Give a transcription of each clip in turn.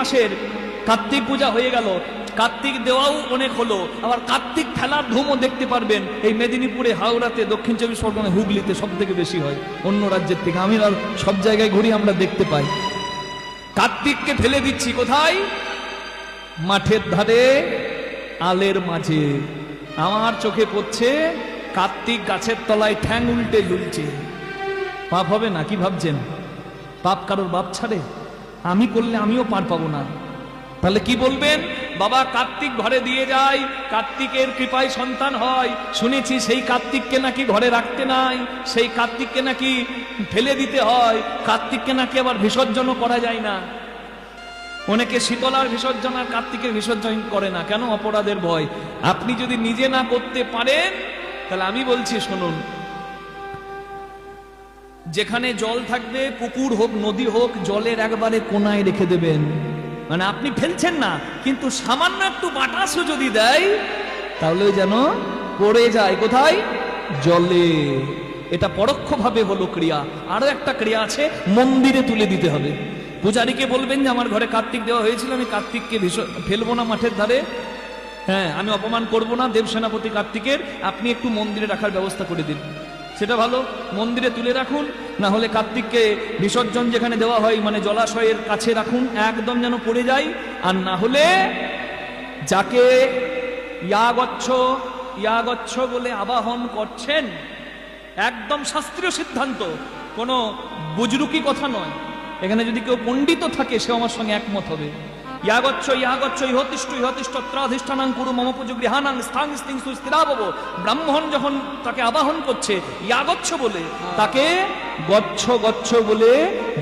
মাসের কার্তিক পূজা হয়ে গেল, কার্তিক দেওয়াও অনেক হলো, আবার কার্তিক খেলার ধুমও দেখতে পারবেন এই মেদিনীপুরে, হাওড়াতে, দক্ষিণ চব্বিশ পরগনা, হুগলিতে সব থেকে বেশি হয় অন্য রাজ্যের থেকে। আমি আর সব জায়গায় ঘুরি, আমরা দেখতে পাই। কার্তিককে ফেলে দিচ্ছি কোথায়? মাঠের ধারে, আলের মাঝে। আমার চোখে পড়ছে কার্তিক গাছের তলায় ঠ্যাং উল্টে ঝুলছে। পাপ হবে না? কি ভাবছেন? পাপ কারোর বাপ ছাড়ে? আমি করলে আমিও পার পাবো না। তাহলে কি বলবেন? বাবা কার্তিক ঘরে দিয়ে যায়, কার্তিকের কৃপায় সন্তান হয়। শুনেছি সেই কার্তিককে নাকি ঘরে রাখতে নাই, সেই কার্তিককে নাকি ফেলে দিতে হয়, কার্তিককে নাকি আবার বিসর্জনও করা যায় না। অনেকে শীতলার বিসর্জন আর কার্তিকের বিসর্জন করে না, কেন? অপরাধের ভয়। আপনি যদি নিজে না করতে পারেন তাহলে আমি বলছি শুনুন, যেখানে জল থাকবে, পুকুর হোক নদী হোক, জলের একবারে কোনায় রেখে দেবেন। মানে আপনি ফেলছেন না, কিন্তু সামান্য একটু বাতাসও যদি দেয় তাহলে যেন পড়ে যায় কোথায়? জলে। এটা পরোক্ষভাবে হলো ক্রিয়া। আরো একটা ক্রিয়া আছে, মন্দিরে তুলে দিতে হবে। পূজারীকে বলবেন যে আমার ঘরে কার্তিক দেওয়া হয়েছিল, আমি কার্তিককে ফেলবো না মাঠের ধারে, হ্যাঁ আমি অপমান করব না দেব সেনাপতি কার্তিকের, আপনি একটু মন্দিরে রাখার ব্যবস্থা করে দিন। সেটা ভালো, মন্দিরে তুলে রাখুন। না হলে কার্তিককে বিসর্জন যেখানে দেওয়া হয় মানে জলাশয়ের কাছে রাখুন, একদম যেন পড়ে যায়। আর না হলে যাকে ইয়াগচ্ছ বলে আবাহন করছেন, একদম শাস্ত্রীয় সিদ্ধান্ত, কোনো বুজরুকি কথা নয়। এখানে যদি কেউ পণ্ডিত থাকে সে আমার সঙ্গে একমত হবে। ইয়াগচ্ছ ইহতিষ্ঠত্রাধিষ্ঠানাং কুরু মম পুজো গৃহানাং স্থাং স্তিংসু স্থিরাবব। ব্রাহ্মণ যখন তাকে আবাহন করছে ইয়াগচ্ছ বলে, তাকে গচ্ছ বলে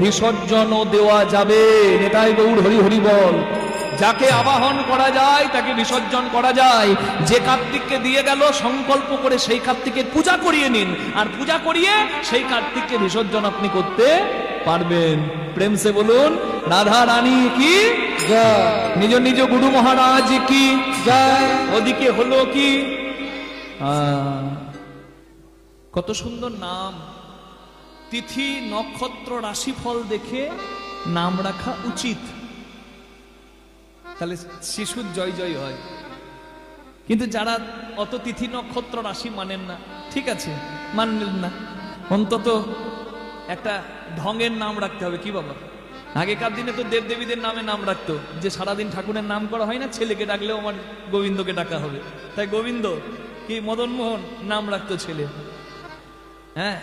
বিসর্জনও দেওয়া যাবে। এটাই গৌর হরি হরি বল। যাকে আবাহন করা যায় তাকে বিসর্জন করা যায়। যে কার্তিককে দিয়ে গেল সংকল্প করে সেই কার্তিকের পূজা করিয়ে নিন, আর পূজা করিয়ে সেই কার্তিককে বিসর্জন আপনি করতে পারবেন। প্রেম সে বলুন রাধা রানী কি জয়, নিজ নিজ গুরু মহারাজ কি জয়। ওদিকে হলো কি, কত সুন্দর নাম। তিথি নক্ষত্র রাশিফল দেখে নাম রাখা উচিত, তাহলে শিশুর জয় জয় হয়। কিন্তু যারা অত তিথি নক্ষত্র রাশি মানেন না, ঠিক আছে মানলেন না, অন্তত একটা ঢঙের নাম রাখতে হবে। কি বাবা, আগেকার দিনে তো দেবদেবীদের নামে নাম রাখতো, যে সারাদিন ঠাকুরের নাম করা হয় না, ছেলেকে ডাকলেও আমার গোবিন্দকে ডাকা হবে, তাই গোবিন্দ কি মদন মোহন নাম রাখতো ছেলে। হ্যাঁ,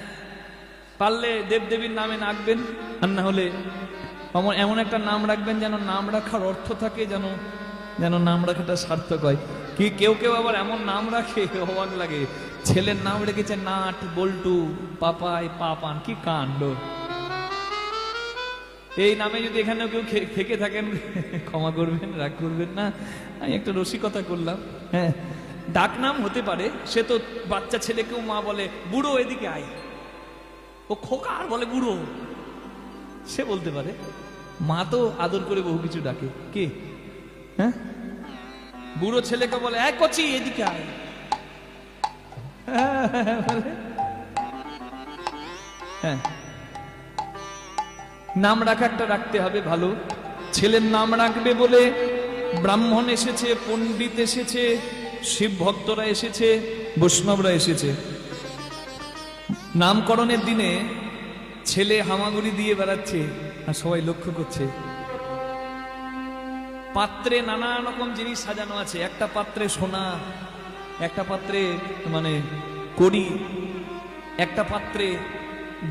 পারলে দেবদেবীর নামে ডাকবেন, আর না হলে এমন একটা নাম রাখবেন যেন নাম রাখার অর্থ থাকে, যেন নাম রাখাটা সার্থক হয়। কি কেউ কেউ আবার এমন নাম রাখে অবাক লাগে, ছেলের নাম রেখেছে নাট, বল্টু, পাপাই, পাপান। কি কাণ্ড! এই নামে যদি এখানেও কেউ থেকে থাকেন ক্ষমা করবেন, রাগ করবেন না, আমি একটা রসিকতা করলাম। হ্যাঁ, ডাক নাম হতে পারে, সে তো বাচ্চা ছেলেকেও মা বলে বুড়ো এদিকে আয়, ও খোকার বলে বুড়ো, সে বলতে পারে। মা তো আদর করে বহু কিছু ডাকে। কে? হ্যাঁ, বুড়ো ছেলেকে বলে এক কচি এদিকে আয়। হ্যাঁ, নাম রাখা একটা রাখতে হবে ভালো। ছেলের নাম রাখবে বলে ব্রাহ্মণ এসেছে, পণ্ডিত এসেছে, শিব ভক্তরা এসেছে, বৈষ্ণবরা এসেছে। নামকরণের দিনে ছেলে হামাগুড়ি দিয়ে বেড়াচ্ছে আর সবাই লক্ষ্য করছে। পাত্রে নানা রকম জিনিস সাজানো আছে, একটা পাত্রে সোনা, একটা পাত্রে মানে কড়ি, একটা পাত্রে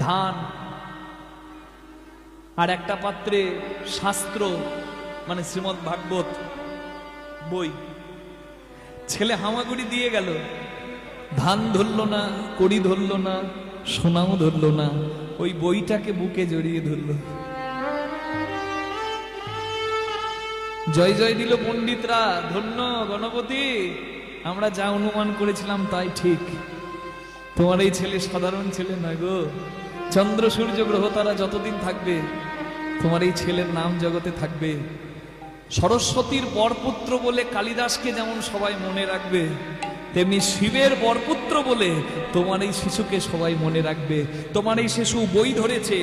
ধান, আর একটা পাত্রে শাস্ত্র মানে শ্রীমদ্ ভাগবত বই। ছেলে হামাগুড়ি দিয়ে গেল, ধান ধরলো না, কড়ি ধরলো না, সোনাও ধরলো না, ওই বইটাকে বুকে জড়িয়ে ধরলো। জয় জয় দিল পণ্ডিতরা, ধন্য গণপতি, আমরা যা অনুমান করেছিলাম তাই ঠিক। তোমার এই ছেলে সাধারণ ছেলে না গো, চন্দ্র সূর্য গ্রহ তারা যতদিন থাকবে তোমার এই ছেলের নাম জগতে থাকবে। সরস্বতীর বরপুত্র বলে কালিদাসকে যেমন সবাই মনে রাখবে, তেমনি শিবের বরপুত্র বলে তোমার এই শিশুকে সবাই মনে রাখবে। তোমার এই শিশু বই ধরেছে,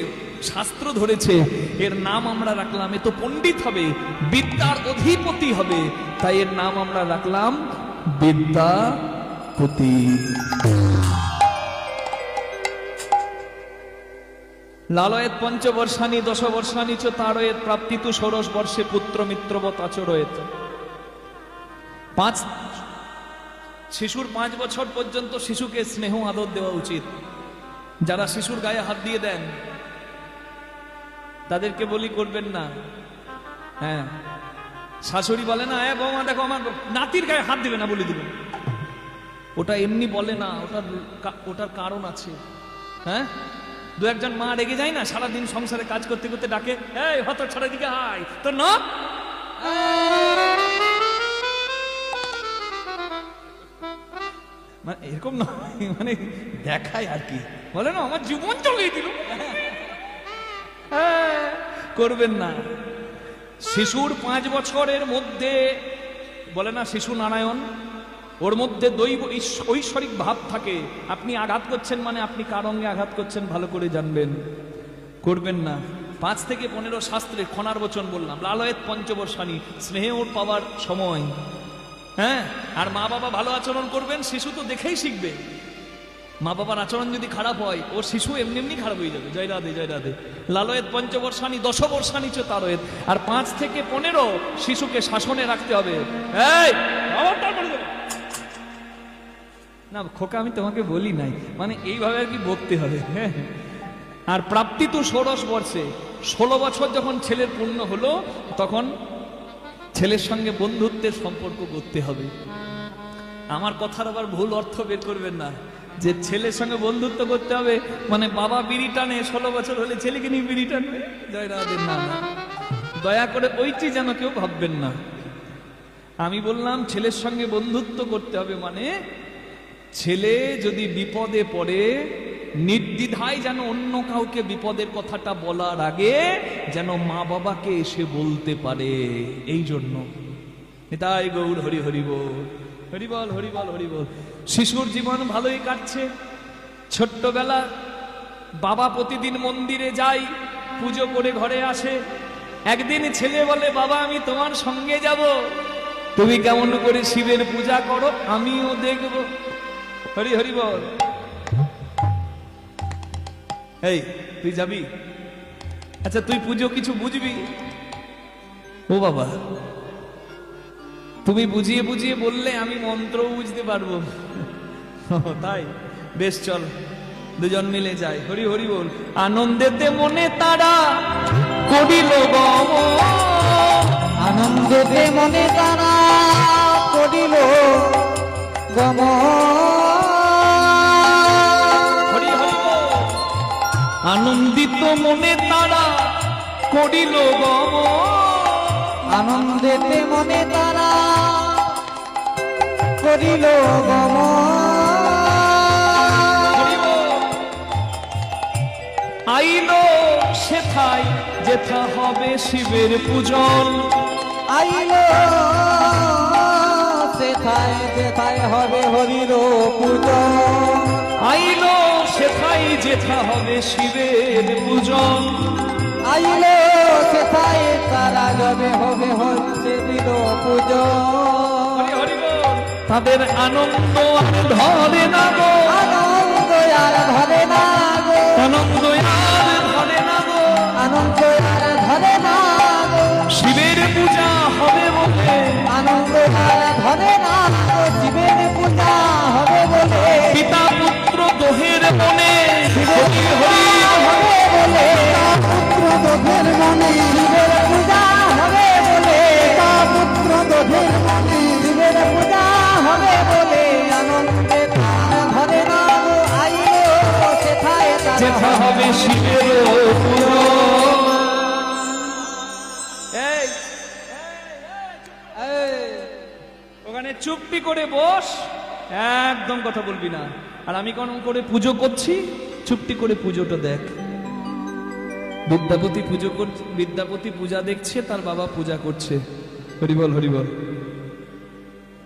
শাস্ত্র ধরেছে, এর নাম আমরা রাখলাম, এ তো পণ্ডিত হবে, বিদ্যার অধিপতি হবে, তাই এর নাম আমরা রাখলাম বিদ্যাপতি। লালয়েত পঞ্চবর্ষানি দশবর্ষানি চ তারয়েত প্রাপ্তিতু ষোড়শ বর্ষে পুত্র মিত্রবৎ আচরয়েত। শিশুর 5 বছর পর্যন্ত শিশুকে স্নেহ আদর দেওয়া উচিত। যারা শিশুর গায়ে হাত দিয়ে দেন তাদেরকে বলি করবেন না। হ্যাঁ, শাশুড়ি বলে না, বৌমা দেখো আমার নাতির গায়ে হাত দিবে না, বলে দিবে। ওটা এমনি বলে না, ওটার কারণ আছে। হ্যাঁ, দু একজন মা রেগে যায় না, সারাদিন সংসারে কাজ করতে করতে ডাকে, এই হত ছাড়া দিকে হাই তোর না, মানে এরকম নয়, মানে দেখায় আর কি, বলে না আমার জীবন চলে দিল। করবেন না। শিশুর 5 বছরের মধ্যে বলে না শিশু নারায়ণ, ওর মধ্যে দৈব ঐশ্বরিক ভাব থাকে। আপনি আঘাত করছেন মানে আপনি কার অঙ্গে আঘাত করছেন ভালো করে জানবেন, করবেন না। 5 থেকে 15 শাস্ত্রে খনার বচন বললাম। লালয়েত পঞ্চবর্ষানি, স্নেহে ওর পাওয়ার সময়। হ্যাঁ, আর মা বাবা ভালো আচরণ করবেন, শিশু তো দেখেই শিখবে। মা বাবার আচরণ যদি খারাপ হয়, ও শিশু এমনি এমনি খারাপ হয়ে যাবে। জয় রাধে, জয় রাধে। লালয়েত পঞ্চবর্ষানি দশবর্ষানি চ তারয়েত। আর 5 থেকে 15 শিশুকে শাসনে রাখতে হবে। এই না খোকা, আমি তোমাকে বলি নাই, মানে এইভাবে আর কি বকতে হবে। হ্যাঁ, আর প্রাপ্তি তো ষোড়শ বর্ষে, 16 বছর যখন ছেলের পূর্ণ হলো, তখন ছেলের সঙ্গে বন্ধুত্বের সম্পর্ক করতে হবে। আমার কথার আবার ভুল অর্থ বের করবেন না যে ছেলের সঙ্গে বন্ধুত্ব করতে হবে মানে বাবা বিড়ি টানে, 16 বছর হলে ছেলেকে নিয়ে বিড়ি টানবে। জয় রাধে। না না, দয়া করে ওইটি যেন কেউ ভাববেন না। আমি বললাম ছেলের সঙ্গে বন্ধুত্ব করতে হবে মানে ছেলে যদি বিপদে পড়ে নির্দ্বিধায় যেন অন্য কাউকে বিপদের কথাটা বলার আগে যেন মা বাবাকে এসে বলতে পারে। এই জন্য তাই গৌর হরি হরি বল, হরি বল, হরি বল, হরি বল। শিশুর জীবন ভালোই কাটছে। ছোট্টবেলা বাবা প্রতিদিন মন্দিরে যায়, পুজো করে ঘরে আসে। একদিন ছেলে বলে, বাবা আমি তোমার সঙ্গে যাব, তুমি কেমন করে শিবের পূজা করো আমিও দেখব। হরি হরি বল। এই তুই যাবি? আচ্ছা তুই পুজো কিছু বুঝবি? ও বাবা, তুমি বুঝিয়ে বুঝিয়ে বললে আমি মন্ত্র বুঝতে পারবো। তাই বেশ, চল দুজন মিলে যাই। হরি হরি বল। আনন্দেতে মনে তারা করিল গমন, আনন্দেতে মনে তারা করিল গমন। হরি হরি বল। আনন্দিত মনে তারা করিল গমন, আনন্দেতে মনে তারা করিল গমন। আইলো সেথায় যেথা হবে শিবের পূজন, আইলো সেথায় যেথায় হবে হরির পূজন, আইলো সেথায় যেথা হবে শিবের পূজন, আইলো সেথায় তারা যাবে হবে হচ্ছে দিল পূজন। তাদের আনন্দ আর ধরে না গো, আনন্দ আর ধরে না গো, আনন্দ আর ধরে না গো, আনন্দ আর ধরে না গো। শিবের পূজা হবে বলে, আনন্দ আর ধরে না গো, শিবের পূজা হবে বলে। পিতা পুত্র দোহের মনে হরি হরি হবে বলে, পুত্র দোহের মনে শিবের পূজা হবে বলে, পুত্র দোহের মনে শিবের পূজা হবে বলে। আনন্দে তার ধরে না গো, আইলো সেথায় যেথা হবে শিবের পূজন। ওখানে চুপটি করে বস, একদম কথা বলবি না। আর আমি কোন করে পুজো করছি, চুপটি করে পুজোটা দেখ। বিদ্যাপতি পুজো করছে, বিদ্যাপতি পূজা দেখছে, তার বাবা পূজা করছে। হরিবল হরিবল।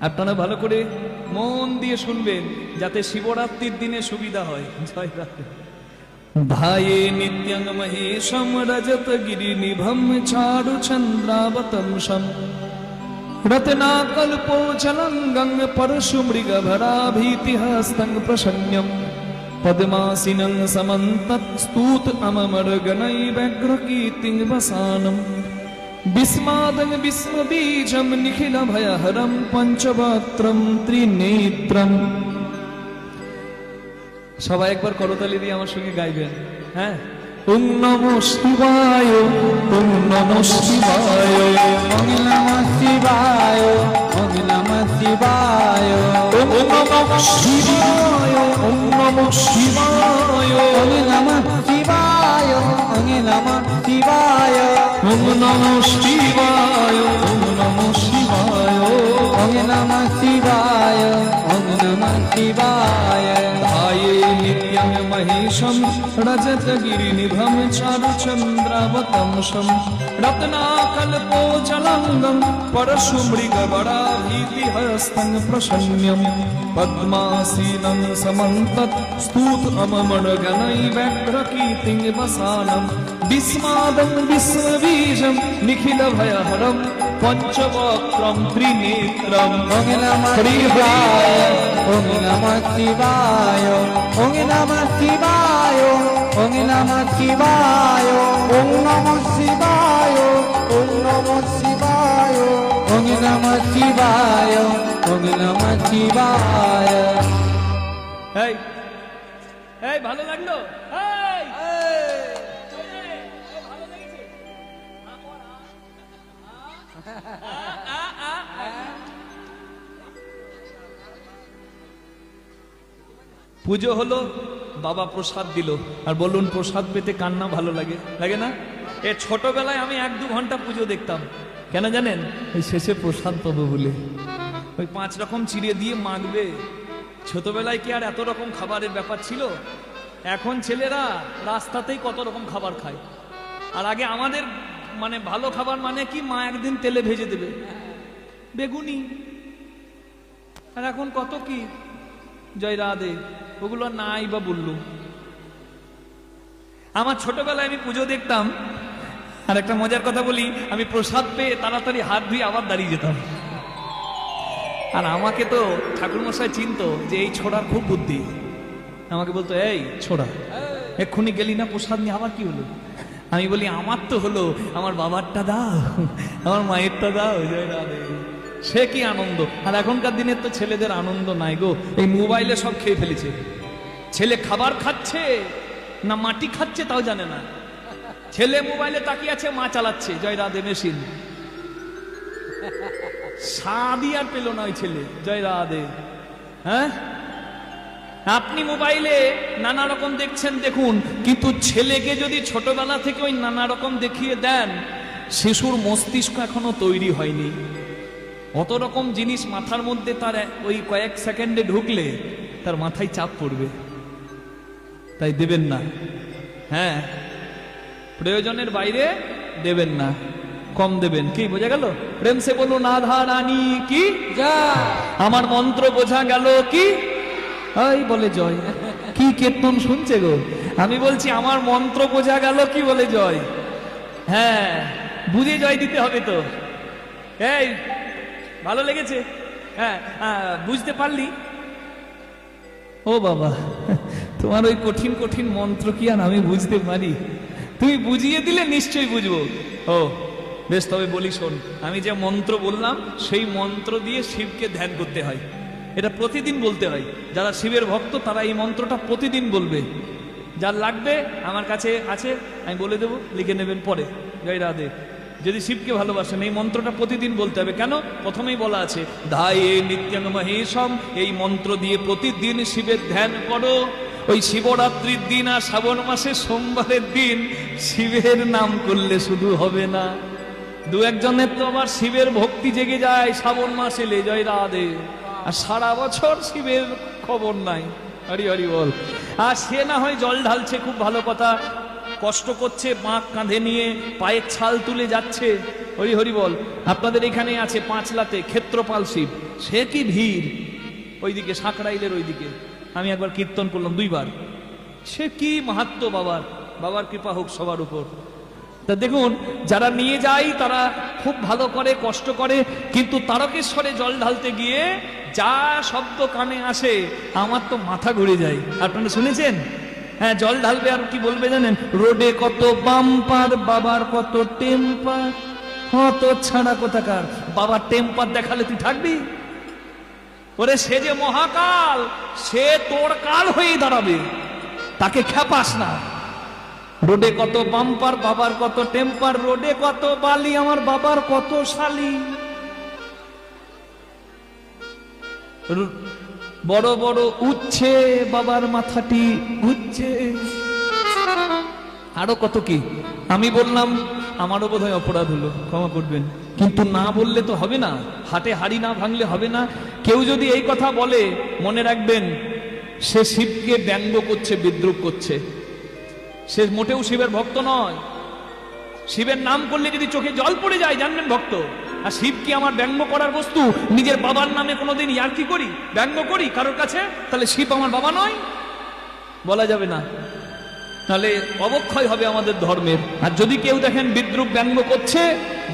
আপনারা ভালো করে মন দিয়ে শুনবেন যাতে শিবরাত্রির দিনে সুবিধা হয়। জয় রাধে। ধায়ে নিত্যং মহেশম রজত গিরিনিভম চারু চন্দ্রাবতংশম রত্নাকল্পোচলঙ্গং পরশু মৃগভরাভীতিহস্तं প্রসন্ন্যম পদ্মাসীনং সমন্তৎ অমমর্গনৈব্যগ্রকীর্তিং বসানম বিস্মাদং বিস্মবীজম নিখিল ভয়হরম পঞ্চবক্ত্রম ত্রিনেত্রম। সবাই একবার করতালি দিয়ে আমার সঙ্গে গাইবেন। হ্যাঁ, ওম নমঃ শিবায়, ওম নমঃ শিবায়, ওম নমঃ শিবায়, ওম নমঃ শিবায়, ওম নমঃ শিবায়, ওম নমঃ শিবায়, ওম নমঃ শিবায়, ওম নমঃ শিবায়, ওম নমঃ শিবায়, ওম নমঃ শিবায়, ওম নমঃ শিবায়, ওম নমঃ শিবায়। ধায়ে নিত্যং মহেশম রজত গিরিনিভম চারু চন্দ্রাবতংশম রত্নাকল্পোচলঙ্গম পরশু মৃগবরাভীতিহস্तं প্রসন্ন্যম পদ্মাসীনং সমন্তৎ স্তূত অমমর্গনৈব্যগ্রকীর্তিং বসানম বিস্মাদং বিস্মবীজম নিখিল ভয়হরম পঞ্চবক্ত্রম ত্রিনেত্রম। ওম নমঃ শিবায়, ওম নমঃ শিবায়, ওম নমঃ শিবায়, ওম নমঃ শিবায়, ওম নমঃ শিবায়, ওম নমঃ শিবায়, ওম নমঃ শিবায়, ওম নমঃ শিবায়। এই এই ভালো লাগলো? এই ভালো লেগেছে? পুজো হলো, বাবা প্রসাদ দিল, আর বলুন প্রসাদ পেতে কান্না ভালো লাগে, লাগে না? এ ছোটবেলায় আমি 1-2 ঘন্টা পুজো দেখতাম। কেন জানেন? ওই শেষে প্রসাদ পাবো বলে, ওই 5 রকম চিড়ে দিয়ে মাখবে। ছোটবেলায় কি আর এত রকম খাবারের ব্যাপার ছিল? এখন ছেলেরা রাস্তাতেই কত রকম খাবার খায়। আর আগে আমাদের মানে ভালো খাবার মানে কি, মা একদিন তেলে ভেজে দেবে বেগুনি, আর এখন কত কি জয় রাধে, ওগুলো নাই বা বললু। আমার ছোটবেলায় আমি পুজো দেখতাম, আর একটা মজার কথা বলি, আমি প্রসাদ পেয়ে তাড়াতাড়ি হাত ধুয়ে আবার দাঁড়িয়ে যেতাম। আর আমাকে তো ঠাকুরমশাই চিনতো যে এই ছোড়ার খুব বুদ্ধি। আমাকে বলতো, এই ছোড়া, এক্ষুনি গেলি না প্রসাদ নিয়ে, আবার কি হলো? আমি বলি, আমার তো হলো, আমার বাবারটা দাও, আমার মায়েরটা দাও, জয় রাধে। সে কি আনন্দ! আর এখনকার দিনের তো ছেলেদের আনন্দ নাই গো, এই মোবাইলে সব খেয়ে ফেলেছে। ছেলে খাবার খাচ্ছে না মাটি খাচ্ছে তাও জানে না। ছেলে মোবাইলে তাকিয়ে আছে, মা চালাচ্ছে জয় রাধে মেশিন। স্বাদই আর পেল না ওই ছেলে, জয় রাধে। হ্যাঁ, আপনি মোবাইলে নানা রকম দেখছেন দেখুন, কিন্তু ছেলেকে যদি ছোটবেলা থেকে ওই নানা রকম দেখিয়ে দেন, শিশুর মস্তিষ্ক এখনো তৈরি হয়নি। অত রকম জিনিস মাথার মধ্যে তার ওই কয়েক সেকেন্ডে ঢুকলে তার মাথায় চাপ পড়বে, তাই দেবেন না। হ্যাঁ, প্রয়োজনের বাইরে দেবেন না, কম দেবেন। কি বোঝা গেল? প্রেম সে বলুন রাধা রানী কি যা, আমার মন্ত্র বোঝা গেল কি? এই বলে জয়। কি কীর্তন শুনছে গো? আমি বলছি আমার মন্ত্র বোঝা গেল কি? বলে জয়। হ্যাঁ, বুঝে জয় দিতে হবে তো। এই ভালো লেগেছে? হ্যাঁ, বুঝতে পারলি? ও বাবা, তোমার ওই কঠিন কঠিন মন্ত্র কি আর আমি বুঝতে পারি? তুমি বুঝিয়ে দিলে নিশ্চয়ই বুঝবো। ও বেশ, তবে বলি শোন, আমি যে মন্ত্র বললাম সেই মন্ত্র দিয়ে শিবকে ধ্যান করতে হয়। এটা প্রতিদিন বলতে হয়। যারা শিবের ভক্ত তারা এই মন্ত্রটা প্রতিদিন বলবে। যার লাগবে আমার কাছে আছে, আমি বলে দেবো, লিখে নেবেন পরে। জয় রাধে। যদি শিবকে ভালোবাসেন এই মন্ত্রটা প্রতিদিন বলতে হবে। কেন? প্রথমেই বলা আছে ধায়ে নিত্যং মহেশম, এই মন্ত্র দিয়ে প্রতিদিন শিবের ধ্যান করো। ওই শিবরাত্রির দিন আর শ্রাবণ মাসে সোমবারের দিন শিবের নাম করলে শুধু হবে না, 2-1 জনের তো আবার শিবের ভক্তি জেগে যায় শ্রাবণ মাস এলে, জয় রাধে। আর সারা বছর শিবের খবর নাই, হরি হরি বল। আর সে না হয় জল ঢালছে, খুব ভালো কথা, কষ্ট করছে, বাঁক কাঁধে নিয়ে পায়ের ছাল তুলে যাচ্ছে, হরি হরি বল। আপনাদের এখানে আছে পাঁচলাতে ক্ষেত্রপাল শিব, সে কি ভিড় ওইদিকে সাঁকরাইলের ওইদিকে। আমি একবার কীর্তন করলাম 2 বার, সে কি মাহাত্ম্য বাবার, বাবার কৃপা হোক সবার উপর। তা দেখুন, যারা নিয়ে যায় তারা খুব ভালো করে, কষ্ট করে, কিন্তু তারকেশ্বরে জল ঢালতে গিয়ে যা শব্দ কানে আসে আমার তো মাথা ঘুরে যায়। আপনারা শুনেছেন? হ্যাঁ, জল ঢালবে আর কি বলবে জানেন? রোডে কত বাম্পার, বাবার কত টেম্পার। কত ছাড়া কোথাকার, বাবার টেম্পার দেখালে তুই থাকবি? ওরে সে যে মহাকাল, সে তোর কাল হয়ে দাঁড়াবে, তাকে খেপাস না। রোডে কত বাম্পার, বাবার কত টেম্পার। রোডে কত বালি, আমার বাবার কত শালি। বড় বড় উচ্ছে, বাবার মাথাটি উচ্ছে। আরো কত কি আমি বললাম, আমারও বোধহয় অপরাধ হলো, ক্ষমা করবেন, কিন্তু না বললে তো হবে না। হাটে হাড়ি না ভাঙলে হবে না। কেউ যদি এই কথা বলে, মনে রাখবেন সে শিবকে ব্যঙ্গ করছে, বিদ্রুপ করছে। সে মোটেও শিবের ভক্ত নয়। শিবের নাম করলে যদি চোখে জল পড়ে যায়, জানবেন ভক্ত। আর শিব কি আমার ব্যঙ্গ করার বস্তু? নিজের বাবার নামে কোনোদিন ইয়ার্কি করি, ব্যঙ্গ করি কারোর কাছে? তাহলে শিব আমার বাবা নয়? বলা যাবে না, তাহলে অবক্ষয় হবে আমাদের ধর্মের। আর যদি কেউ দেখেন বিদ্রুপ ব্যঙ্গ করছে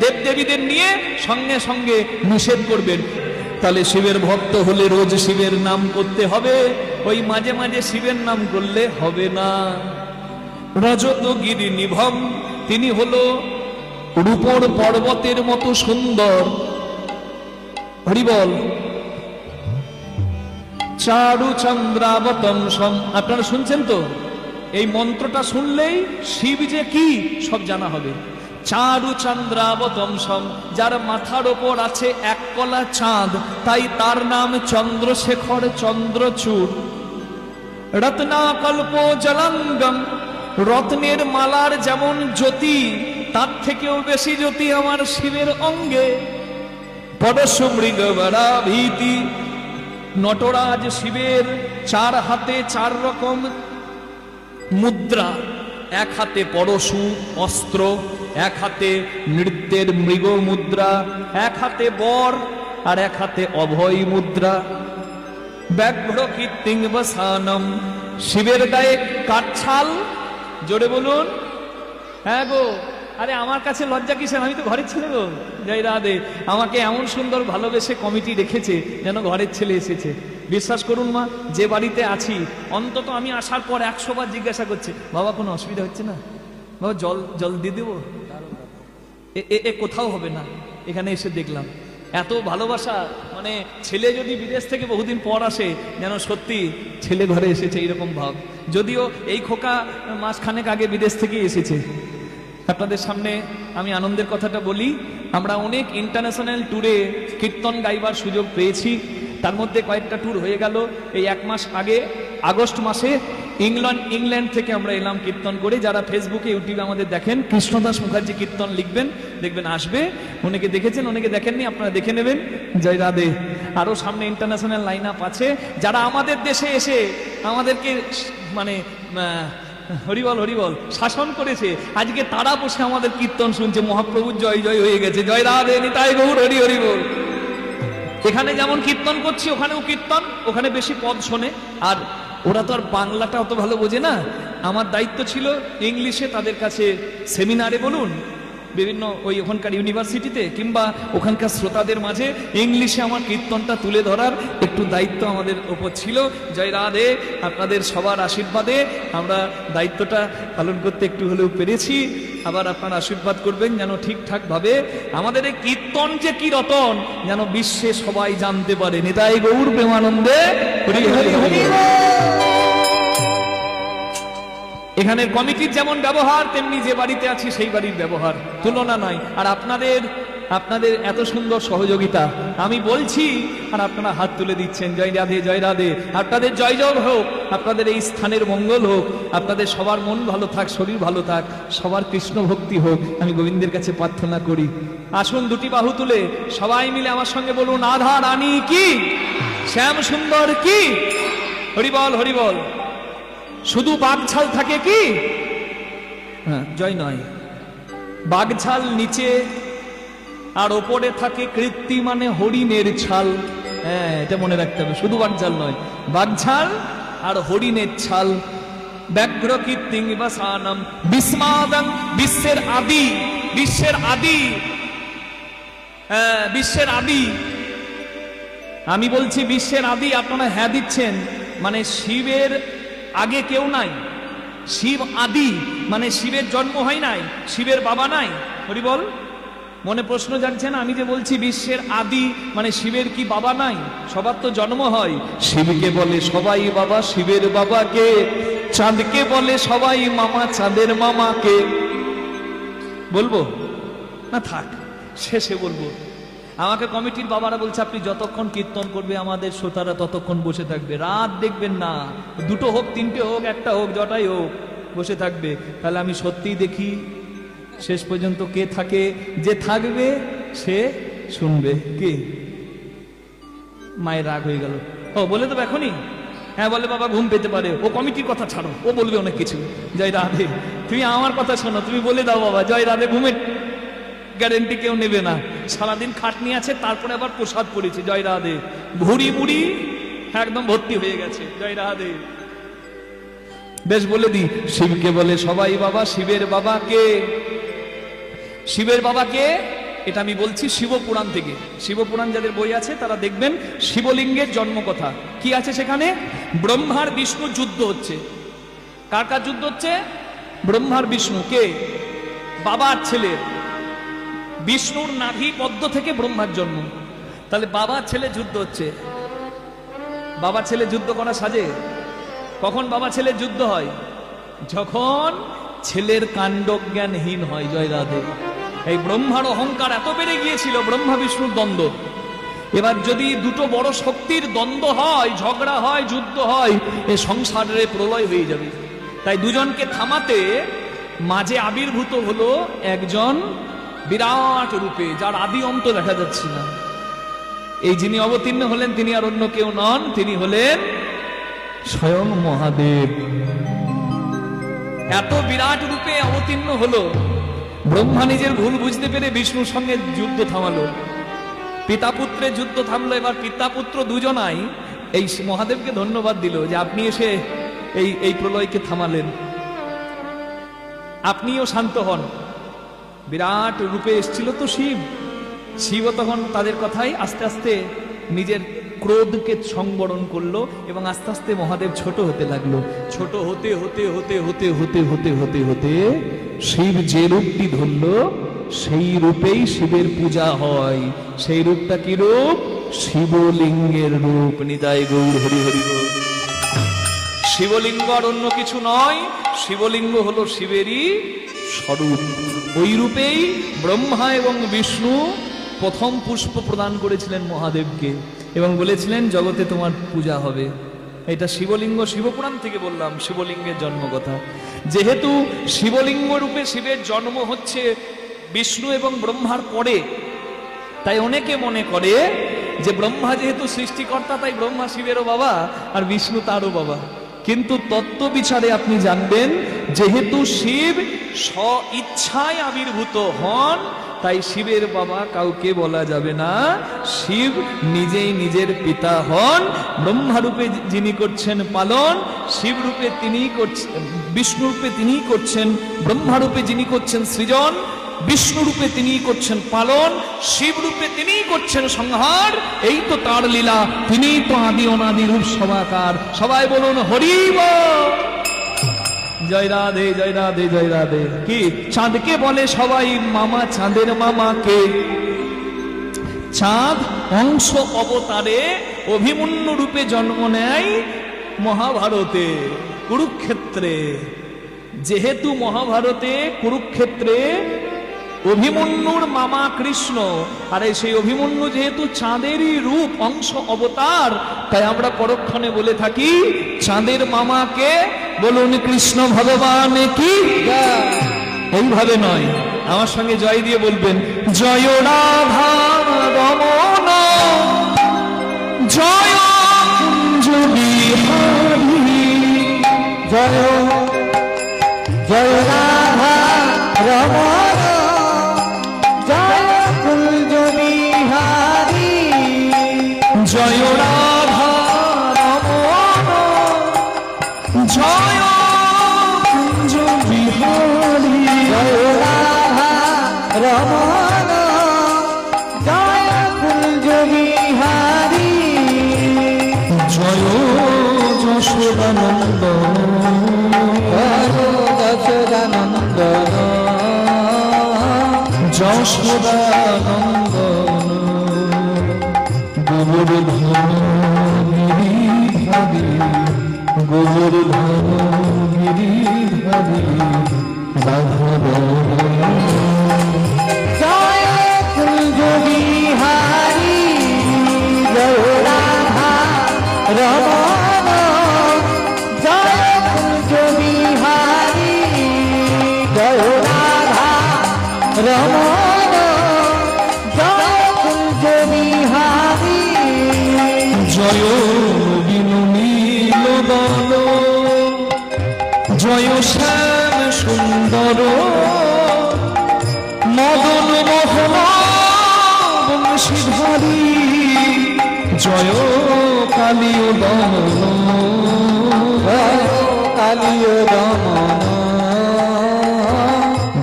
দেবদেবীদের নিয়ে, সঙ্গে সঙ্গে নিষেধ করবেন। তাহলে শিবের ভক্ত হলে রোজ শিবের নাম করতে হবে, ওই মাঝে মাঝে শিবের নাম করলে হবে না। রজতগিরি নিভম, তিনি হলো রূপর পর্বতের মতো সুন্দর। হরিবল। চারু চন্দ্রাবতম সম, আপনারা শুনছেন তো? এই মন্ত্রটা শুনলেই শিব যে কি সব জানা হবে। চারু চন্দ্রাবতমসম, যার মাথার ওপর আছে এক কলা চাঁদ, তাই তার নাম চন্দ্রশেখর চন্দ্রচূড়। রত্নাকল্প জলাঙ্গম, রত্নের মালার যেমন জ্যোতি, তার থেকেও বেশি জ্যোতি আমার শিবের অঙ্গে। পরশু মৃগবরা ভীতি, নটরাজ শিবের চার হাতে চার রকম মুদ্রা। এক হাতে পরশু অস্ত্র, এক হাতে নৃত্যের মৃগ মুদ্রা, এক হাতে বর আর এক হাতে অভয় মুদ্রা। ব্যাঘ্র কীর্তিং বসানম, শিবের গায়ে কাঠছাল। জোরে বলুন। হ্যাঁ গো, আরে আমার কাছে লজ্জা কিসের, আমি তো ঘরের ছেলে গো। জয় রাধে। আমাকে এমন সুন্দর ভালোবেসে কমিটি রেখেছে যেন ঘরের ছেলে এসেছে। বিশ্বাস করুন মা, যে বাড়িতে আছি অন্তত আমি আসার পর 100 বার জিজ্ঞাসা করছে, বাবা কোনো অসুবিধা হচ্ছে না? বাবা জল জল দিয়ে দেবো? এ কোথাও হবে না। এখানে এসে দেখলাম এত ভালোবাসা। মানে ছেলে যদি বিদেশ থেকে বহুদিন পর আসে, যেন সত্যি ছেলে ঘরে এসেছে এইরকম ভাব। যদিও এই খোকা মাসখানেক আগে বিদেশ থেকে এসেছে। আপনাদের সামনে আমি আনন্দের কথাটা বলি, আমরা অনেক ইন্টারন্যাশনাল ট্যুরে কীর্তন গাইবার সুযোগ পেয়েছি। তার মধ্যে কয়েকটা ট্যুর হয়ে গেল। এই 1 মাস আগে আগস্ট মাসে ইংল্যান্ড থেকে আমরা এলাম কীর্তন করে। যারা ফেসবুকে ইউটিউবে আমাদের দেখেন, কৃষ্ণদাস মুখার্জি কীর্তন লিখবেন, দেখবেন আসবে। অনেকে দেখেছেন, অনেকে দেখেননি, আপনারা দেখে নেবেন। জয় রাধে। আরো সামনে ইন্টারন্যাশনাল লাইন আপ আছে। যারা আমাদের দেশে এসে আমাদেরকে মানে হরিবল হরিবল শাসন করেছে, আজকে তারা বসে আমাদের কীর্তন শুনছে। মহাপ্রভুর জয় জয় হয়ে গেছে। জয় রাধে, নিতাই গৌর হরি হরি বল। এখানে যেমন কীর্তন করছি, ওখানেও কীর্তন, ওখানে বেশি পদ শোনে। আর ওরা তো আর বাংলাটা অত ভালো বোঝে না। আমার দায়িত্ব ছিল ইংলিশে তাদের কাছে সেমিনারে বলুন, বিভিন্ন ওই ওখানকার ইউনিভার্সিটিতে কিংবা ওখানকার শ্রোতাদের মাঝে ইংলিশে আমার কীর্তনটা তুলে ধরার একটু দায়িত্ব আমাদের ওপর ছিল। জয় রাধে। আপনাদের সবার আশীর্বাদে আমরা দায়িত্বটা পালন করতে একটু হলেও পেরেছি। আবার আপনারা আশীর্বাদ করবেন যেন ঠিকঠাক ভাবে আমাদের এই কীর্তন যে কি রতন, যেন বিশ্বে সবাই জানতে পারে। নিতাই গৌর প্রেমানন্দে হরি হরি হরি। এখানের কমিটির যেমন ব্যবহার, তেমনি যে বাড়িতে আছি সেই বাড়ির ব্যবহার, তুলনা নয়। আর আপনাদের এত সুন্দর সহযোগিতা আমি বলছি, আর আপনারা হাত তুলে দিচ্ছেন। জয় রাধে, জয় রাধে। আপনাদের জয় জয় হোক, আপনাদের এই স্থানের মঙ্গল হোক, আপনাদের সবার মন ভালো থাক, শরীর ভালো থাক, সবার কৃষ্ণ ভক্তি হোক, আমি গোবিন্দের কাছে প্রার্থনা করি। আসুন দুটি বাহু তুলে সবাই মিলে আমার সঙ্গে বলুন, রাধা রানী কি, শ্যাম সুন্দর কি। হরিবল হরিবল। শুধু বাঘছাল থাকে কি? হ্যাঁ, জয় নয়, বাঘছাল নিচে আর ওপরে থাকে কৃত্তি, মানে হরিণের ছাল। হ্যাঁ, এটা মনে রাখতে হবে। শুধু বাঘছাল নয়, বাঘছাল আর হরিণের ছাল। ব্যাঘ্র কীর্তিং বাসানম বিস্মাদং, বিশ্বের আদি, বিশ্বের আদি, বিশ্বের আদি। আমি বলছি বিশ্বের আদি, আপনারা হ্যাঁ দিচ্ছেন, মানে শিবের আগে কেউ নাই। শিব আদি মানে শিবের জন্ম হয় নাই, শিবের বাবা নাই। হরি বল। মনে প্রশ্ন জাগছে না? আমি যে বলছি বিশ্বের আদি মানে শিবের কি বাবা নাই? সবার তো জন্ম হয়। শিবকে বলে সবাই বাবা, শিবের বাবাকে। চাঁদকে বলে সবাই মামা, চাঁদের মামাকে। বলবো না? থাক, শেষে বলবো। আমাকে কমিটির বাবারা বলছে আপনি যতক্ষণ কীর্তন করবে আমাদের শ্রোতারা ততক্ষণ বসে থাকবে, রাত দেখবেন না, দুটো হোক, তিনটে হোক, একটা হোক, জটাই হোক, বসে থাকবে। তাহলে আমি সত্যিই দেখি শেষ পর্যন্ত কে থাকে। যে থাকবে সে শুনবে। কে? মায়ের রাগ হয়ে গেল। ও বলে দেবো এখনই? হ্যাঁ বলে বাবা ঘুম পেতে পারে, ও কমিটির কথা ছাড়ো, ও বলবে অনেক কিছু। জয় রাধে। তুমি আমার কথা শোনো, তুমি বলে দাও বাবা জয় রাধে। ঘুমের গ্যারেন্টি কেউ নেবে না, সারাদিন খাটনি আছে, তারপরে আবার প্রসাদ পড়েছে। জয় রাধে। ভুড়ি মুড়ি একদম ভর্তি হয়ে গেছে। জয় রাধে। বেশ বলে দি, শিবকে বলে সবাই বাবা, শিবের বাবাকে। শিবের বাবাকে এটা আমি বলছি শিবপুরাণ থেকে। শিবপুরাণ যাদের বই আছে তারা দেখবেন শিবলিঙ্গের জন্ম কথা কি আছে সেখানে। ব্রহ্মার বিষ্ণু যুদ্ধ হচ্ছে। কার কার যুদ্ধ হচ্ছে? ব্রহ্মার বিষ্ণু। কে? বাবার ছেলে। বিষ্ণুর নাভি পদ্ম থেকে ব্রহ্মার জন্ম। তাহলে বাবা ছেলে যুদ্ধ হচ্ছে। বাবা ছেলে যুদ্ধ করা সাজে? কখন বাবা ছেলের যুদ্ধ হয়? যখন ছেলের কাণ্ডজ্ঞানহীন হয়। জয় রাধে। এই ব্রহ্মার অহংকার এত বেড়ে গিয়েছিল, ব্রহ্মা বিষ্ণুর দ্বন্দ্ব। এবার যদি দুটো বড় শক্তির দ্বন্দ্ব হয়, ঝগড়া হয়, যুদ্ধ হয়, এ সংসারের প্রলয় হয়ে যাবে। তাই দুজনকে থামাতে মাঝে আবির্ভূত হলো একজন বিরাট রূপে, যার আদি অন্ত দেখা যাচ্ছে না। এই যিনি অবতীর্ণ হলেন তিনি আর অন্য কেউ নন, তিনি হলেন স্বয়ং মহাদেব। এত বিরাট রূপে অবতীর্ণ হলো, ব্রহ্মা নিজের ভুল বুঝতে পেরে বিষ্ণুর সঙ্গে যুদ্ধ থামালো। পিতা পুত্রের যুদ্ধ থামলো। এবার পিতা পুত্র দুজনাই এই মহাদেবকে ধন্যবাদ দিল যে আপনি এসে এই প্রলয়কে থামালেন, আপনিও শান্ত হন। বিরাট রূপে এসেছিল তো শিব। শিবও তখন তাদের কথাই আস্তে আস্তে নিজের ক্রোধকে সংবরণ করলো এবং আস্তে আস্তে মহাদেব ছোট হতে লাগলো। ছোট হতে হতে হতে হতে হতে হতে হতে হতে শিব যে রূপটি ধরলো সেই রূপেই শিবের পূজা হয়। সেই রূপটা কি রূপ? শিবলিঙ্গের রূপ। নিতাই গৌর হরি হরি বল। শিবলিঙ্গ আর অন্য কিছু নয়, শিবলিঙ্গ হলো শিবেরই স্বরূপ। ওই রূপেই ব্রহ্মা এবং বিষ্ণু প্রথম পুষ্প প্রদান করেছিলেন মহাদেবকে এবং বলেছিলেন জগতে তোমার পূজা হবে। এটা শিবলিঙ্গ, শিবপুরাণ থেকে বললাম শিবলিঙ্গের জন্ম কথা। যেহেতু শিবলিঙ্গ রূপে শিবের জন্ম হচ্ছে বিষ্ণু এবং ব্রহ্মার পরে, তাই অনেকে মনে করে যে ব্রহ্মা যেহেতু সৃষ্টিকর্তা তাই ব্রহ্মা শিবেরও বাবা আর বিষ্ণু তারও বাবা। কিন্তু তত্ত্ব বিচারে আপনি জানবেন যেহেতু শিব স্ব ইচ্ছায় আবির্ভূত হন তাই শিবের বাবা কাউকে বলা যাবে না। শিব নিজেই নিজের পিতা হন। ব্রহ্মা রূপে যিনি করছেন পালন, শিব রূপে তিনি করছেন, বিষ্ণু রূপে তিনি করছেন, ব্রহ্মা রূপে যিনি করছেন সৃজন, বিষ্ণু রূপে তিনি করছেন পালন, শিব রূপে তিনি করছেন সংহার। এই তো তার লীলা, তিনি তো আদি অনাদি রূপ সবাকার। সবাই বলুন হরি বল। জয় রাধে, জয় রাধে, জয় রাধে। কি চাঁদকে বলে সবাই মামা, চাঁদের মামাকে। চাঁদ অংশ অবতারে অভিমন্যু রূপে জন্ম নেয় মহাভারতে, কুরুক্ষেত্রে। যেহেতু মহাভারতে কুরুক্ষেত্রে অভিমন্যুর মামা কৃষ্ণ, আর সেই অভিমন্যু যেহেতু চাঁদেরই রূপ, অংশ অবতার, তাই আমরা পরক্ষণে বলে থাকি চাঁদের মামাকে। বলুন কৃষ্ণ ভগবান কি। এইভাবে নয়, আমার সঙ্গে জয় দিয়ে বলবেন জয় রাধা রমণ জয় কুঞ্জ বিহারী। জয় জয় রাধা রমণ জয় কুঞ্জ বিহারী। জয় রাধা রমণ জয় যশোদানন্দন গোবর্ধন গিরিধারী গোবর্ধন গিরিধারী রাঘব জয় কুঞ্জ বিহারী জয় রাধা রমণ জয় কুঞ্জ বিহারী জয় রাধা রমণ জয় কুঞ্জ বিহারী জয় বিনু নীলবন জয় শ্যাম সুন্দর মদন মোহন বংশীধারী জয় কালীয় দমন কালীয় রমণ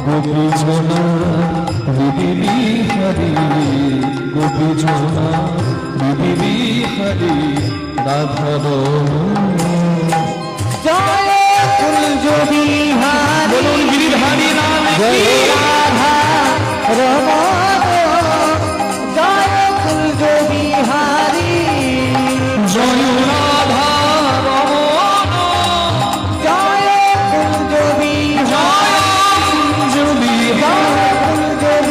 গোপীজনা বিহারী গোপীজনা বিহারী রাধার জয় কুঞ্জ বিহারী বলুন গিরিধারী নাম জয় রাধা রমণ জয় কুঞ্জ বিহারী জয় রাধা রমণ জয় কুঞ্জ বিহারী কুঞ্জ জয় কুঞ্জ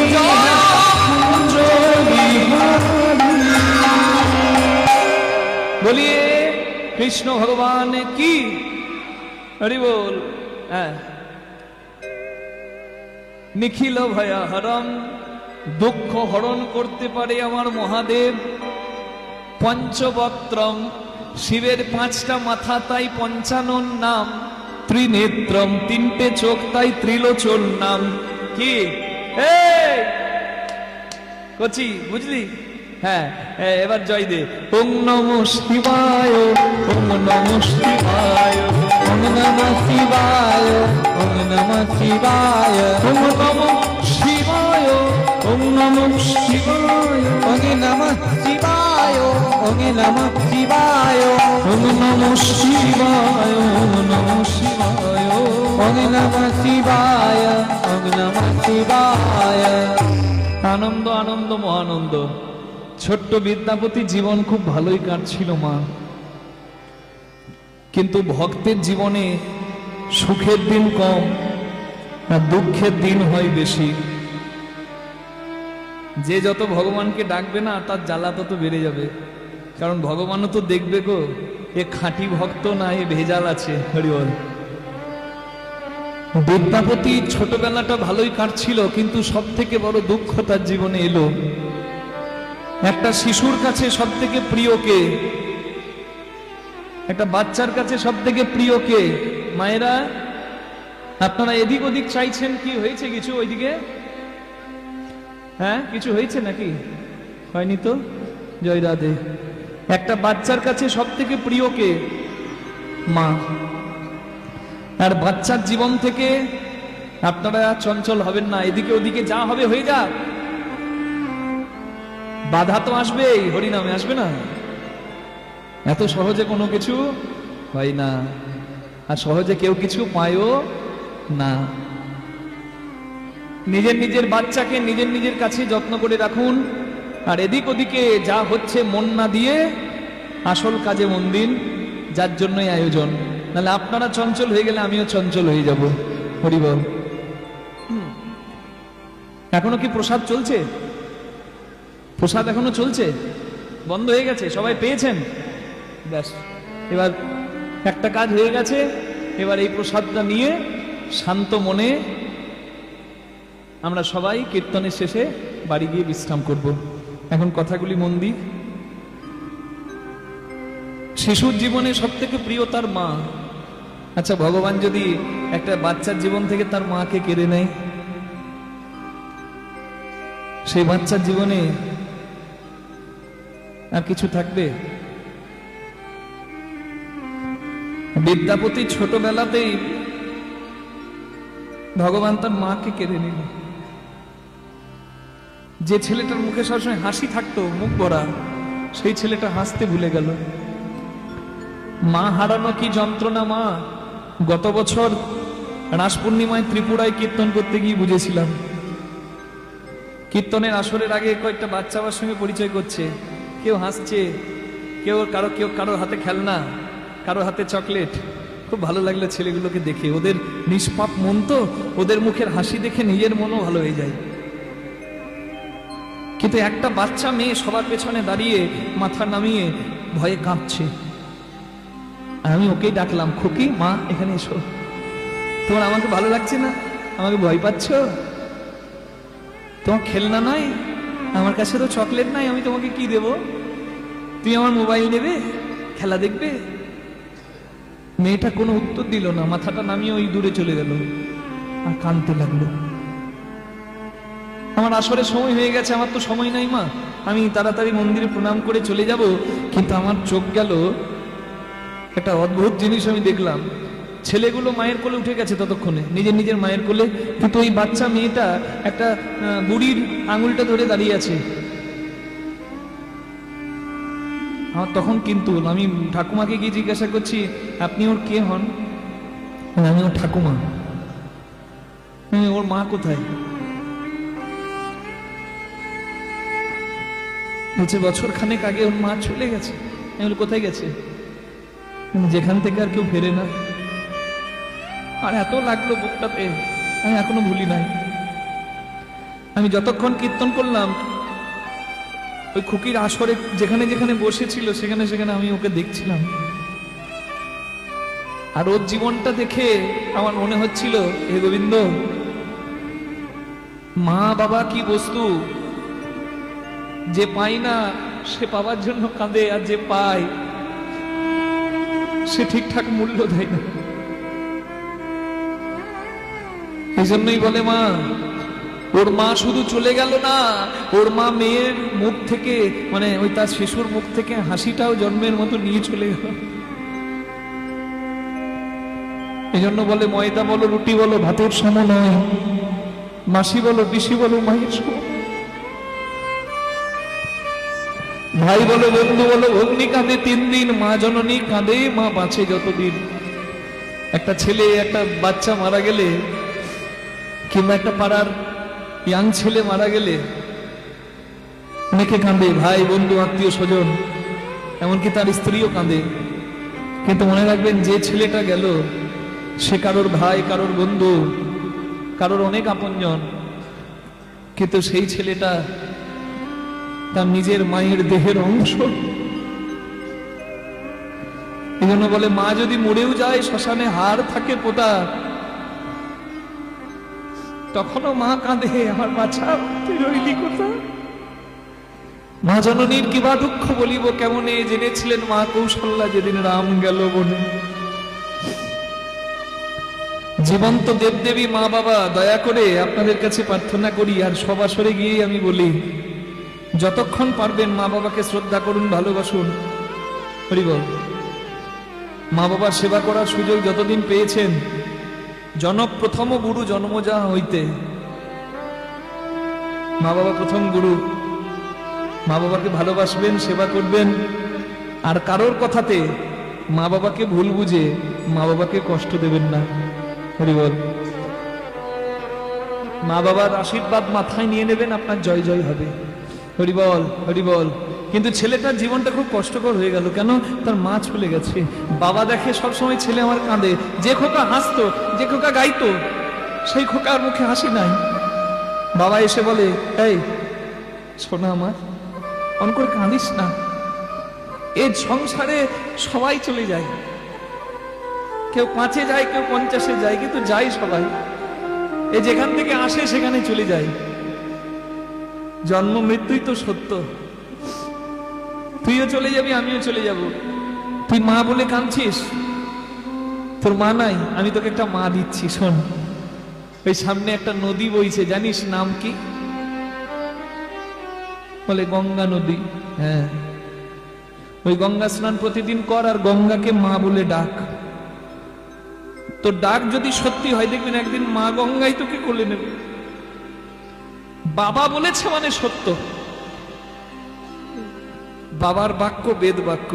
बोलिए कृष्ण भगवान की हरि बोल निखिल भया हरम दुख हरण करते पारे आमार महादेव पंचवक्त्रम शिवेर पांचटा माथा ताई पंचानन नाम त्रिनेत्रम तीनटे चोख ताई त्रिलोचन नाम की कचि बुझली হ্যাঁ এবার জয় দে ওম নমঃ শিবায় ওম নমঃ শিবায় ওম নমঃ শিবায় ওম নমঃ শিবায় ওম নমঃ শিবায় ওম নমঃ শিবায় ওম নমঃ শিবায় ওম নমঃ শিবায় ওম নমঃ শিবায় ওম নমঃ শিবায় ওম নমঃ শিবায় ওম নমঃ শিবায় আনন্দ আনন্দ মহানন্দ ছোট্ট বিদ্যাপতি জীবন খুব ভালোই কাটছিল মা কিন্তু ভক্তের জীবনে সুখের দিন কম আর দুঃখের দিন হয় বেশি যে যত ভগবানকে ডাকবে না তার জ্বালা তত বেড়ে যাবে কারণ ভগবানও তো দেখবে গো এ খাঁটি ভক্ত না এ ভেজাল আছে হরিবল বিদ্যাপতি ছোটবেলাটা ভালোই কাটছিল কিন্তু সব থেকে বড় দুঃখ তার জীবনে এলো একটা শিশুর কাছে সব থেকে প্রিয় কে একটা বাচ্চার কাছে সব থেকে প্রিয় কে মায়েরা আপনারা এদিক ওদিক চাইছেন কি হয়েছে কিছু ওইদিকে হ্যাঁ কিছু হয়েছে নাকি হয়নি তো জয় রাধে একটা বাচ্চার কাছে সব থেকে প্রিয় কে মা আর বাচ্চার জীবন থেকে আপনারা চঞ্চল হবেন না এদিকে ওদিকে যা হবে হয়ে যাক বাধা তো আসবেই হরিনামে আসবে না এত সহজে কোনো কিছু হয় না আর সহজে কেউ কিছু পায়ও না নিজের নিজের বাচ্চাকে নিজের নিজের কাছে যত্ন করে রাখুন আর এদিক ওদিকে যা হচ্ছে মন না দিয়ে আসল কাজে মন দিন যার জন্যই আয়োজন নাহলে আপনারা চঞ্চল হয়ে গেলে আমিও চঞ্চল হয়ে যাব হরিবল এখনো কি প্রসাদ চলছে প্রসাদ এখনো চলছে বন্ধ হয়ে গেছে সবাই পেয়েছেন ব্যাস এবার একটা কাজ হয়ে গেছে এবার এই প্রসাদটা নিয়ে শান্ত মনে আমরা সবাই কীর্তনের শেষে বাড়ি গিয়ে বিশ্রাম করব এখন কথাগুলি মন দিই শিশুর জীবনে সব থেকে প্রিয় তার মা আচ্ছা ভগবান যদি একটা বাচ্চার জীবন থেকে তার মাকে কেড়ে নেয় সেই বাচ্চার জীবনে আর কিছু থাকবে বিদ্যাপতি ছোটবেলাতেই ভগবান তার মাকে কেড়ে নিল যে ছেলেটার মুখে সবসময় হাসি থাকতো মুখ ভরা সেই ছেলেটা হাসতে ভুলে গেল মা হারানো কি যন্ত্রণা মা গত বছর রাস পূর্ণিমায় ত্রিপুরায় কীর্তন করতে গিয়ে বুঝেছিলাম কীর্তনের আসরের আগে কয়েকটা বাচ্চা আমার সঙ্গে পরিচয় করছে, কেউ হাসছে, কেউ কারো হাতে খেলনা, কারো হাতে চকলেট। খুব ভালো লাগলো ছেলেগুলোকে দেখে, ওদের নিষ্পাপ মন তো, ওদের মুখের হাসি দেখে নিজের মনও ভালো হয়ে যায়। কিন্তু একটা বাচ্চা মেয়ে সবার পেছনে দাঁড়িয়ে মাথা নামিয়ে ভয়ে কাঁপছে। আমি ওকেই ডাকলাম, খুকি মা এখানে এসো, তোমার আমাকে ভালো লাগছে না? আমাকে ভয় পাচ্ছ? তোমার খেলনা নাই, আমার কাছে তো চকলেট নাই, আমি তোমাকে কি দেব? তুমি আমার মোবাইল নেবে, খেলা দেখবে? মেয়েটা কোনো উত্তর দিল না, মাথাটা নামিয়ে ওই দূরে চলে গেল আর কাঁদতে লাগলো। আমার আসরে সময় হয়ে গেছে, আমার তো সময় নাই মা, আমি তাড়াতাড়ি মন্দিরে প্রণাম করে চলে যাব। কিন্তু আমার চোখ গেল একটা অদ্ভুত জিনিস আমি দেখলাম। ছেলেগুলো মায়ের কোলে উঠে গেছে ততক্ষণে, নিজের নিজের মায়ের কোলে, কিন্তু ওই বাচ্চা মেয়েটা একটা বুড়ির আঙুলটা ধরে দাঁড়িয়ে আছে। আমার তখন কিন্তু আমি ঠাকুমাকে গিয়ে জিজ্ঞাসা করছি, আপনি ওর কে হন? আমি ওর ঠাকুমা। ওর মা কোথায়? বলছে বছর খানেক আগে ওর মা চলে গেছে। আমি বলি কোথায় গেছে? যেখান থেকে আর কেউ ফেরে না। আর এত লাগলো বুকটাতে, আমি এখনো ভুলি নাই। আমি যতক্ষণ কীর্তন করলাম ওই খুকির আসরে যেখানে যেখানে বসেছিল সেখানে সেখানে আমি ওকে দেখছিলাম। আর ওর জীবনটা দেখে আমার মনে হচ্ছিল, হে গোবিন্দ, মা বাবা কি বস্তু, যে পাই না সে পাবার জন্য কাঁদে, আর যে পায় সে ঠিকঠাক মূল্য দেয় না। এই জন্যই বলে মা, ওর মা শুধু চলে গেল না, ওর মা মেয়ের মুখ থেকে, মানে ওই তার শিশুর মুখ থেকে হাসিটাও জন্মের মতো নিয়ে চলে গেল। এই জন্য বলে ময়দা বলো রুটি বলো ভাতের সম নয়, মাসি বলো পিসি বলো মায়ের সম, ভাই বলো বন্ধু বলো ভগ্নি কাঁদে 3 দিন, মা জননী কাঁদে মা বাঁচে যতদিন। একটা ছেলে একটা বাচ্চা মারা গেলে, কিংবা একটা পাড়ার ইয়াং ছেলে মারা গেলে অনেকে কাঁদে, ভাই বন্ধু আত্মীয় স্বজন, এমনকি তার স্ত্রীও কাঁদে। কিন্তু মনে রাখবেন, যে ছেলেটা গেল সে কারোর ভাই, কারোর বন্ধু, কারোর অনেক আপনজন, কিন্তু সেই ছেলেটা তার নিজের মায়ের দেহের অংশ। এই জন্য বলে মা যদি মরেও যায়, শ্মশানে হাড় থাকে পোতা, তখনও মা কাঁদে, আমার বাছা তুই রইলি কোথায়? মা জননীর কিবা দুঃখ বলিব কেমনে, জেনেছিলেন মা কৌশল্যা যেদিন রাম গেল বনে। জীবন্ত দেবদেবী মা বাবা, দয়া করে আপনাদের কাছে প্রার্থনা করি, আর সব আসরে গিয়ে আমি বলি, যতক্ষণ পারবেন মা বাবাকে শ্রদ্ধা করুন, ভালোবাসুন। হরি বল। মা বাবার সেবা করার সুযোগ যতদিন পেয়েছেন, জনক প্রথম গুরু জন্মজা হইতে, মা বাবা প্রথম গুরু। মা বাবাকে ভালোবাসবেন, সেবা করবেন, আর কারোর কথাতে মা বাবাকে ভুল বুঝে মা বাবাকে কষ্ট দেবেন না। হরি বল। মা বাবার আশীর্বাদ মাথায় নিয়ে নেবেন, আপনার জয় জয় হবে। হরি বল, হরি বল। কিন্তু ছেলেটার জীবনটা খুব কষ্টকর হয়ে গেল, কেন? তার মা চলে গেছে। বাবা দেখে সবসময় ছেলে আমার কাঁদে, যে খোকা হাসতো, যে খোকা গাইতো, সেই খোকার মুখে হাসি নাই। বাবা এসে বলে, এই শোনা আমার, অন করে কাঁদিস না, এই সংসারে সবাই চলে যায়, কেউ 5-এ যায়, কেউ 50-এ যায়, কিন্তু যাই সবাই। এ যেখান থেকে আসে সেখানে চলে যায়। জন্ম মৃত্যুই তো সত্য, তুইও চলে যাবি, আমিও চলে যাব। তুই মা বলে কাঁদছিস, তোর মা নাই, আমি তোকে একটা মা দিচ্ছি, শোন। ওই সামনে একটা নদী বইছে, জানিস নাম কি? বলে গঙ্গা নদী। হ্যাঁ, ওই গঙ্গা স্নান প্রতিদিন কর, আর গঙ্গাকে মা বলে ডাক। তো ডাক যদি সত্যি হয়, দেখবেন একদিন মা গঙ্গাই তোকে কোলে নেবে। বাবা বলেছে মানে সত্য। বাবার বাক্য বেদ বাক্য।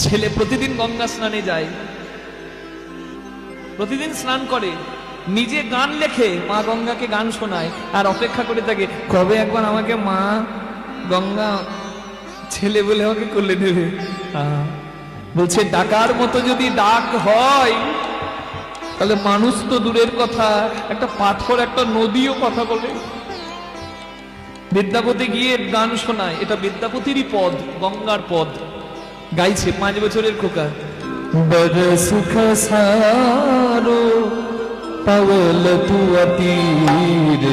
ছেলে প্রতিদিন গঙ্গা স্নানে যায়, প্রতিদিন স্নান করে, নিজে গান লেখে, মা গঙ্গাকে গান শোনায়, আর অপেক্ষা করে থাকে কবে একবার আমাকে মা গঙ্গা ছেলে বলে আমাকে কোলে নেবে। বলছে ডাকার মতো যদি ডাক হয় তাহলে মানুষ তো দূরের কথা, একটা পাথর একটা নদীও কথা বলে। বিদ্যাপতি গিয়ে গান শোনায়, এটা বিদ্যাপতিরই পদ, গঙ্গার পদ গাইছে 5 বছরের খোকা। বড় সুখ সারো পাওল তু অতীর,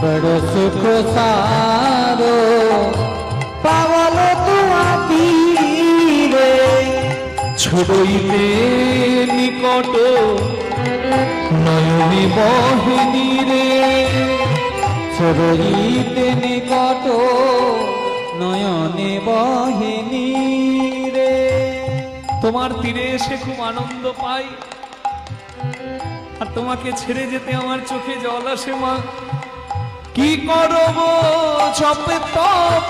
বড় সুখ সারো পাওল তু অতীর, ছড়ইতে নিকট নয়নি বহিনী রে, ছড়ইতে নিকট নয়নে বহিনী রে। তোমার তীরে এসে খুব আনন্দ পাই, আর তোমাকে ছেড়ে যেতে আমার চোখে জল আসে মা। কি করব জপে তপ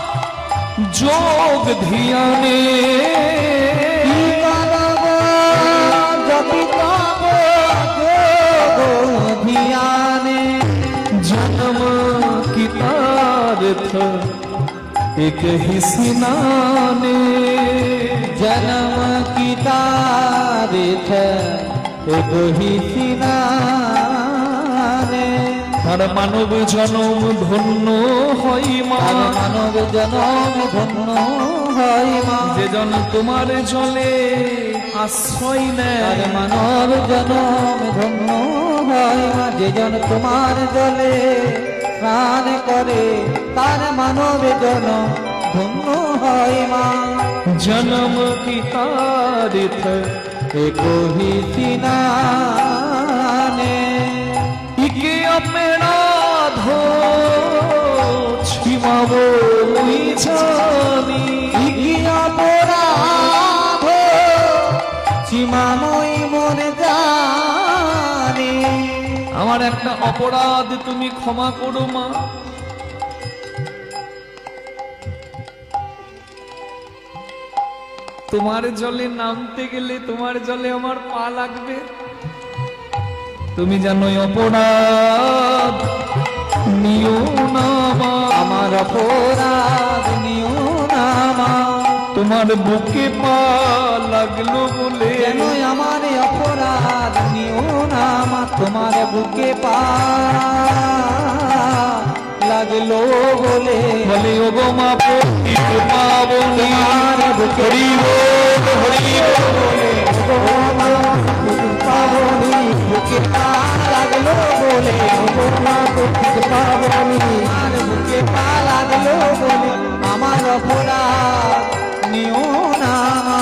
যোগ ধ্যানে, কি করব জপে তপ যোগ ধ্যানে, জন্ম কি তার্থ एक ही सिनाने, जन्म की तारीख एक ही सिनाने। আর মানব জনম ধন্য হয় মা, মানব জনম ধন্য হয় মা, যে জন তোমার জলে আশ্রয় নেয়। মানব জনম ধন্য হয় মা, যে জন তোমার জলে স্নান করে, তার মানব জনম ধন্য হয় মা। জনম কি তারিখ एक ही सिनाने, ইকে অপরাধ ছিমাবো ওই জানি, ইকি অপরাধ সীমাময় মনে জানি। আমার একটা অপরাধ তুমি ক্ষমা করো মা। তোমার জলে নামতে গেলে তোমার জলে আমার পা লাগবে, তুমি জানোই অপরাধ নিও না মা। আমার অপরাধ নিও না মা, তোমার বুকে পা লাগলো বলে, কেন আমার অপরাধ নিও না মা, তোমার বুকে পা লাগলো বলে। বলে ও গো মা পতিত পাবনী, তোমার বুকে হরি বল হরি বল, পাবনি বুকে পা লাগলো বলে, পাবনি আর বুকে পা লাগলো বলে, আমার অপরাধ নিও না মা।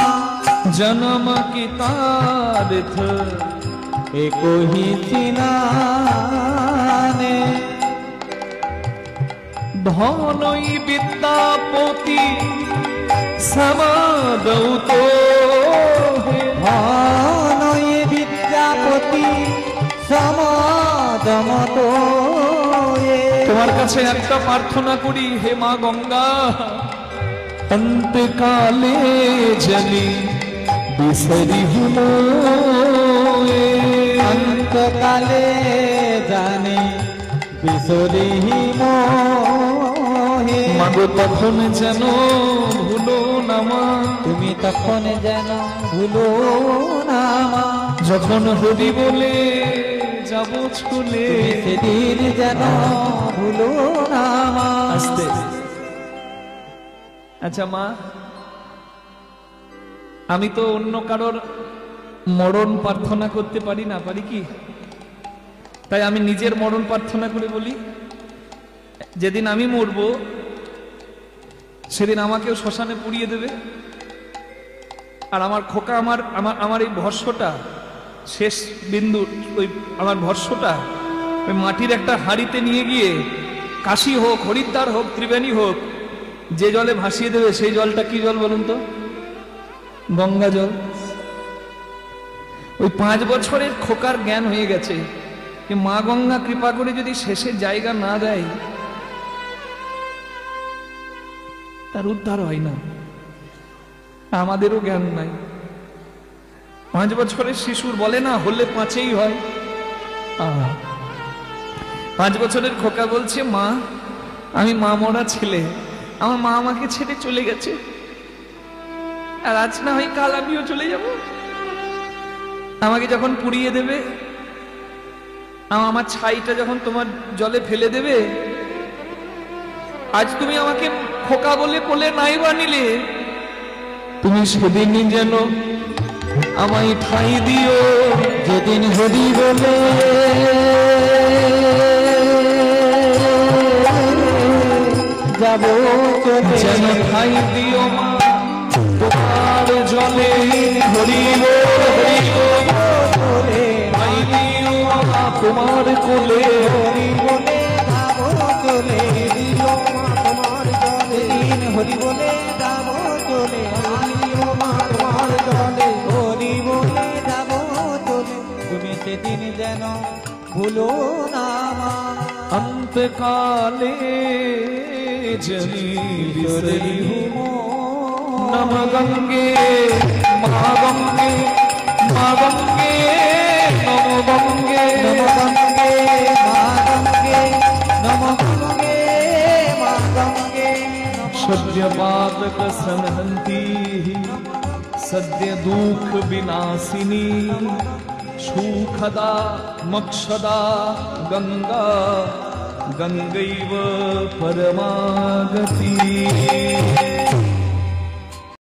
জনম কি তারিখ एक ही सिनाने, ধনই বিদ্যাপতি সমাদৌ তো হে। ধনই বিদ্যাপতি সমাদমত। তোমার কাছে একটা প্রার্থনা করি হে মা গঙ্গা, অন্তকালে জলি বিসরি হুমোয়ে, অন্তকালে জানি বিসরি মোহে। মাগো তখন যেন ভুলো না মা, তুমি তখন যেন ভুলো না মা, যখন হরি বলে যাব ছুলে। সেদিন যেন ভুলো না মা। আস্তে আচ্ছা মা, আমি তো অন্য কারোর মরণ প্রার্থনা করতে পারি না, পারি কি? তাই আমি নিজের মরণ প্রার্থনা করে বলি, যেদিন আমি মরব সেদিন আমাকেও শ্মশানে পুড়িয়ে দেবে, আর আমার খোকা আমার আমার আমার এই ভস্যটা শেষ বিন্দু, ওই আমার ভস্যটা ওই মাটির একটা হাঁড়িতে নিয়ে গিয়ে কাশী হোক, হরিদ্বার হোক, ত্রিবেণী হোক, যে জলে ভাসিয়ে দেবে সেই জলটা কি জল বলুন তো? গঙ্গা জল। ওই 5 বছরের খোকার জ্ঞান হয়ে গেছে যে মা গঙ্গা কৃপা করে যদি শেষের জায়গা না দেয় তার উদ্ধার হয় না। আমাদেরও জ্ঞান নাই। 5 বছরের শিশুর বলে না হলে 5এই হয়, 5 বছরের খোকা বলছে, মা আমি মা মরা ছেলে, আমার মা আমাকে ছেড়ে চলে গেছে, আর আজ না হয় কাল আমিও চলে যাব। আমাকে যখন পুড়িয়ে দেবে, আমার ছাইটা যখন তোমার জলে ফেলে দেবে, আজ তুমি আমাকে খোকা বলে কোলে নাই বানিলে, তুমি সেদিনই যেন আমায় ঠাঁই দিও। যেদিন হরি বলে যাব চলে, যেন ঠাঁই দিও মা তোমার জলে। হরি বল হরি বল চলে, ঠাঁই দিও মা তোমার কোলে। হরি বলে যাব চলে, দিও মা তোমার জলে। দিন হরি বলে যাব চলে, দিও মা তোমার জলে। হরি বলে যাব চলে, তুমি সেদিন যেন ভুলো না মা। अंतकाले जनी बिसरी हूँ नम गंगे माँ गंगे माँ गंगे नम गंगे नम गंगे माँ गंगे, नम गंगे माँ गंगे। सद्य पातक संहन्ति सद्य दुख विनाशिनी सुखदा मोक्षदा गंगा गंगैव परमागति।